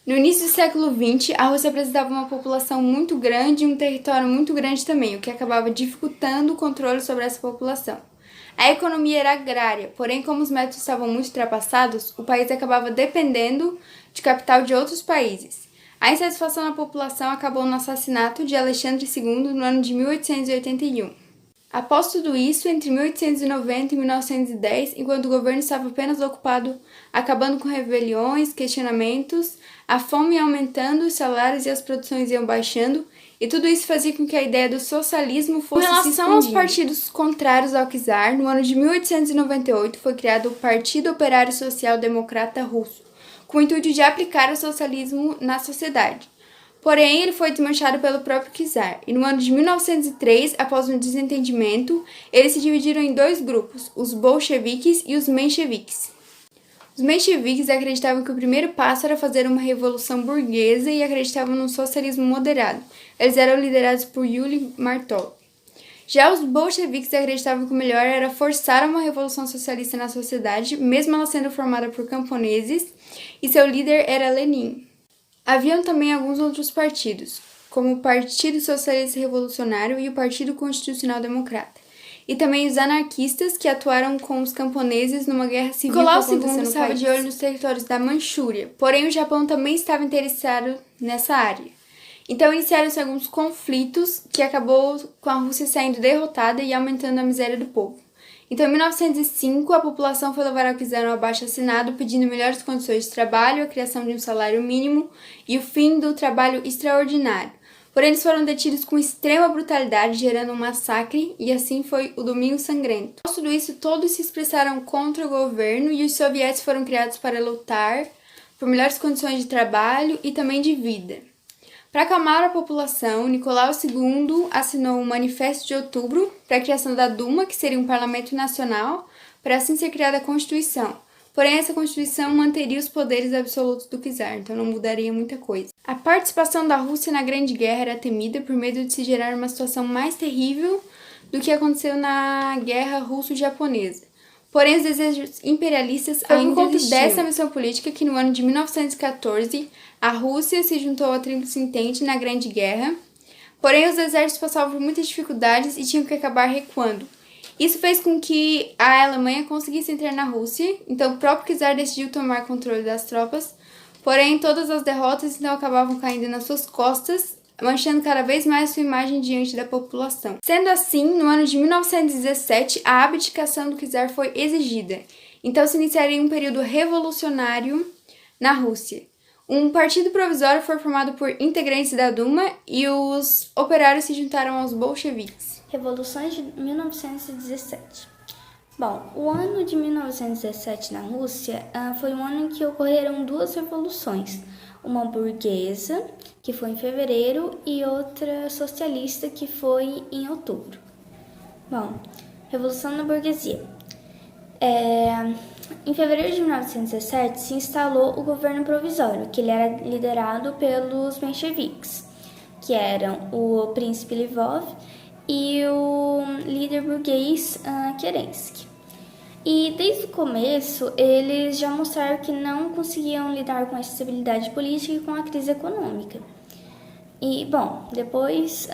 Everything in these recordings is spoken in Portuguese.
No início do século XX, a Rússia apresentava uma população muito grande e um território muito grande também, o que acabava dificultando o controle sobre essa população. A economia era agrária, porém, como os métodos estavam muito ultrapassados, o país acabava dependendo de capital de outros países. A insatisfação da população acabou no assassinato de Alexandre II no ano de 1881. Após tudo isso, entre 1890 e 1910, enquanto o governo estava apenas ocupado acabando com rebeliões, questionamentos, a fome ia aumentando, os salários e as produções iam baixando, e tudo isso fazia com que a ideia do socialismo fosse se expandindo. Em relação aos partidos contrários ao czar, no ano de 1898 foi criado o Partido Operário Social Democrata Russo, com o intuito de aplicar o socialismo na sociedade. Porém, ele foi desmanchado pelo próprio czar, e no ano de 1903, após um desentendimento, eles se dividiram em dois grupos, os bolcheviques e os mencheviques. Os mencheviques acreditavam que o primeiro passo era fazer uma revolução burguesa e acreditavam no socialismo moderado. Eles eram liderados por Yuri Martov. Já os bolcheviques acreditavam que o melhor era forçar uma revolução socialista na sociedade, mesmo ela sendo formada por camponeses, e seu líder era Lenin. Haviam também alguns outros partidos, como o Partido Socialista Revolucionário e o Partido Constitucional Democrata, e também os anarquistas que atuaram com os camponeses numa guerra civil Nicolau que aconteceu II no estava país. de olho nos territórios da Manchúria, Porém, o Japão também estava interessado nessa área. Então, iniciaram-se alguns conflitos que acabou com a Rússia saindo derrotada e aumentando a miséria do povo. Então, em 1905, a população foi levar ao czar um abaixo-assinado pedindo melhores condições de trabalho, a criação de um salário mínimo e o fim do trabalho extraordinário. Porém, eles foram detidos com extrema brutalidade, gerando um massacre, e assim foi o Domingo Sangrento. Após tudo isso, todos se expressaram contra o governo e os soviéticos foram criados para lutar por melhores condições de trabalho e também de vida. Para acalmar a população, Nicolau II assinou o Manifesto de Outubro para a criação da Duma, que seria um parlamento nacional, para assim ser criada a Constituição. Porém, essa Constituição manteria os poderes absolutos do czar, então não mudaria muita coisa. A participação da Rússia na Grande Guerra era temida por medo de se gerar uma situação mais terrível do que aconteceu na Guerra Russo-Japonesa. Porém, os desejos imperialistas ainda existiam. Dessa missão política que no ano de 1914 a Rússia se juntou ao Tríplice Entente na Grande Guerra. Porém, os exércitos passavam por muitas dificuldades e tinham que acabar recuando. Isso fez com que a Alemanha conseguisse entrar na Rússia, então o próprio czar decidiu tomar controle das tropas. Porém, todas as derrotas então acabavam caindo nas suas costas, manchando cada vez mais sua imagem diante da população. Sendo assim, no ano de 1917, a abdicação do czar foi exigida. Então se iniciaria um período revolucionário na Rússia. Um partido provisório foi formado por integrantes da Duma e os operários se juntaram aos bolcheviques. Revoluções de 1917. Bom, o ano de 1917 na Rússia foi um ano em que ocorreram duas revoluções. Uma burguesa, que foi em fevereiro, e outra socialista, que foi em outubro. Bom, Revolução na Burguesia. Em fevereiro de 1917 se instalou o governo provisório, que ele era liderado pelos mencheviques, que eram o príncipe Lvov e o líder burguês Kerensky. E desde o começo eles já mostraram que não conseguiam lidar com a instabilidade política e com a crise econômica. E, bom, depois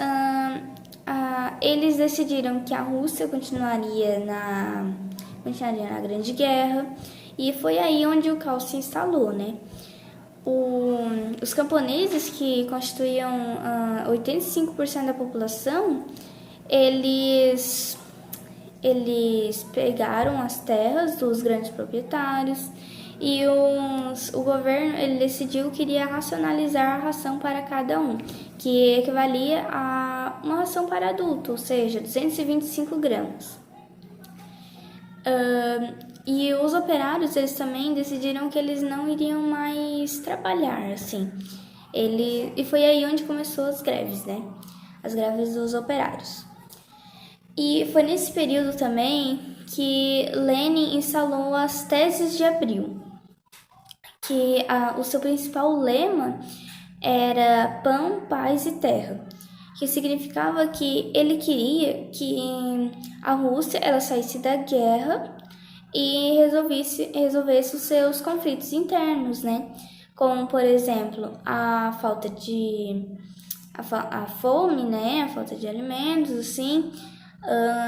eles decidiram que a Rússia continuaria na Grande Guerra, e foi aí onde o caos se instalou, né? Os camponeses, que constituíam 85% da população, eles pegaram as terras dos grandes proprietários, e o governo ele decidiu que iria racionalizar a ração para cada um, que equivalia a uma ração para adulto, ou seja, 225 gramas. E os operários, eles também decidiram que eles não iriam mais trabalhar, assim. E foi aí onde começou as greves, né? As greves dos operários. E foi nesse período também que Lenin instalou as Teses de Abril, que o seu principal lema era Pão, Paz e Terra, que significava que ele queria que a Rússia ela saísse da guerra e resolvesse os seus conflitos internos, né? como, por exemplo, a falta de a fome, né, a falta de alimentos, assim.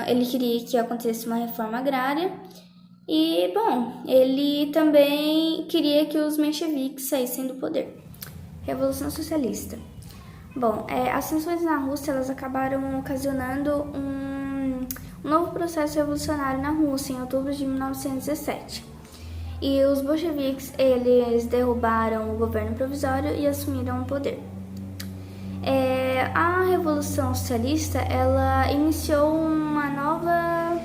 Ele queria que acontecesse uma reforma agrária e, bom, ele também queria que os mencheviques saíssem do poder. Revolução Socialista. Bom, as tensões na Rússia elas acabaram ocasionando um novo processo revolucionário na Rússia em outubro de 1917. E os bolcheviques eles derrubaram o governo provisório e assumiram o poder. A Revolução Socialista ela iniciou uma nova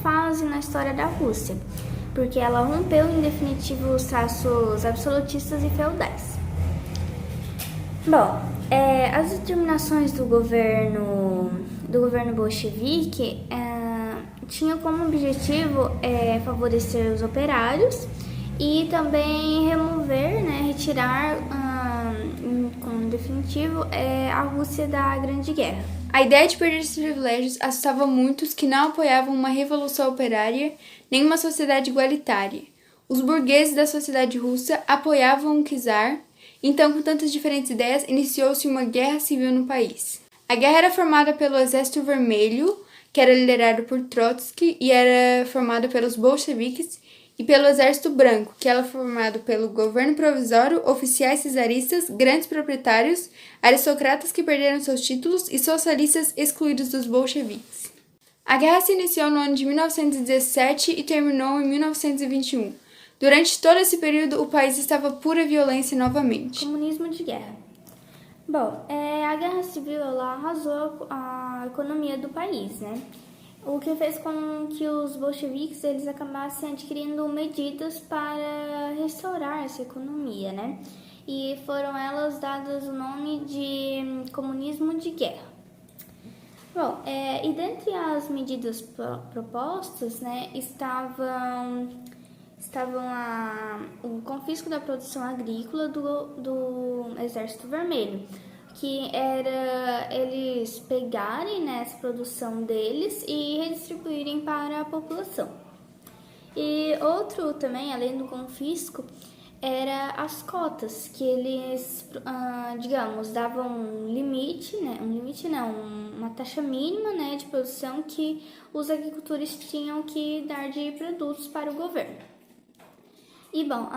fase na história da Rússia, porque ela rompeu em definitivo os traços absolutistas e feudais. Bom, as determinações do governo bolchevique tinham como objetivo favorecer os operários e também remover, retirar como definitivo a Rússia da Grande Guerra. A ideia de perder esses privilégios assustava muitos que não apoiavam uma revolução operária nem uma sociedade igualitária. Os burgueses da sociedade russa apoiavam o czar, então, com tantas diferentes ideias, iniciou-se uma guerra civil no país. A guerra era formada pelo Exército Vermelho, que era liderado por Trotsky e era formado pelos bolcheviques, e pelo Exército Branco, que era formado pelo governo provisório, oficiais czaristas, grandes proprietários, aristocratas que perderam seus títulos e socialistas excluídos dos bolcheviques. A guerra se iniciou no ano de 1917 e terminou em 1921. Durante todo esse período, o país estava pura violência novamente. Comunismo de guerra. Bom, a Guerra Civil ela arrasou a economia do país, né? O que fez com que os bolcheviques eles acabassem adquirindo medidas para restaurar essa economia, né? E foram elas dadas o nome de comunismo de guerra. Bom, e dentre as medidas propostas, né, estavam o confisco da produção agrícola do Exército Vermelho, que era eles pegarem essa produção deles e redistribuírem para a população. E outro também, além do confisco, era as cotas, que eles, davam uma taxa mínima, de produção que os agricultores tinham que dar de produtos para o governo. E bom,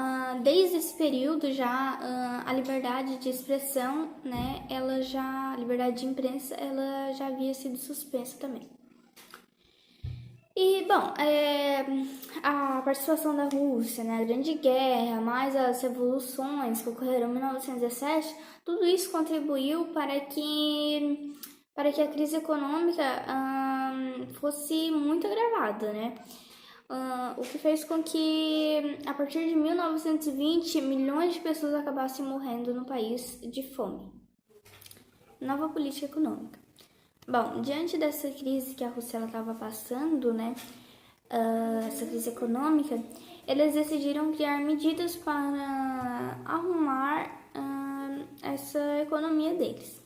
desde esse período já a liberdade de expressão, a liberdade de imprensa, ela já havia sido suspensa também. E bom, a participação da Rússia na Grande Guerra, mais as revoluções que ocorreram em 1917, tudo isso contribuiu para que a crise econômica fosse muito agravada, né? O que fez com que, a partir de 1920, milhões de pessoas acabassem morrendo no país de fome. Nova política econômica. Bom, diante dessa crise que a Rússia estava passando, essa crise econômica, eles decidiram criar medidas para arrumar essa economia deles.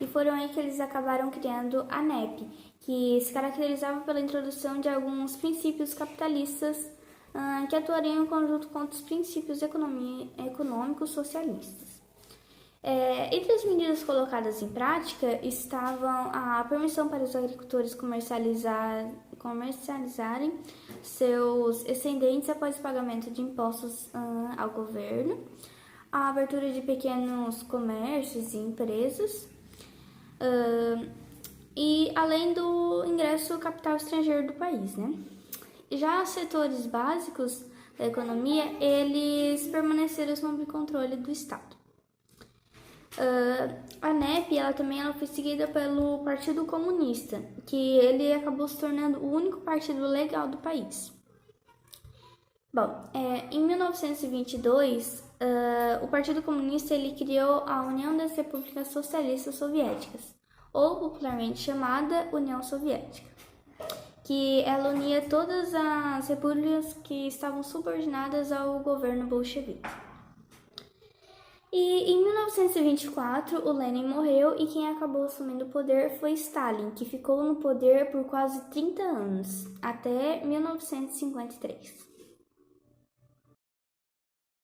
E foram aí que eles acabaram criando a NEP, que se caracterizava pela introdução de alguns princípios capitalistas que atuariam em conjunto com outros princípios econômicos socialistas. Entre as medidas colocadas em prática estavam a permissão para os agricultores comercializarem seus excedentes após o pagamento de impostos ao governo, a abertura de pequenos comércios e empresas, e além do ingresso capital estrangeiro do país, né? Já os setores básicos da economia, eles permaneceram sob controle do Estado. A NEP, ela foi seguida pelo Partido Comunista, que ele acabou se tornando o único partido legal do país. Bom, em 1922, o Partido Comunista ele criou a União das Repúblicas Socialistas Soviéticas, ou popularmente chamada União Soviética, que ela unia todas as repúblicas que estavam subordinadas ao governo bolchevique. E em 1924, o Lenin morreu e quem acabou assumindo o poder foi Stalin, que ficou no poder por quase 30 anos, até 1953.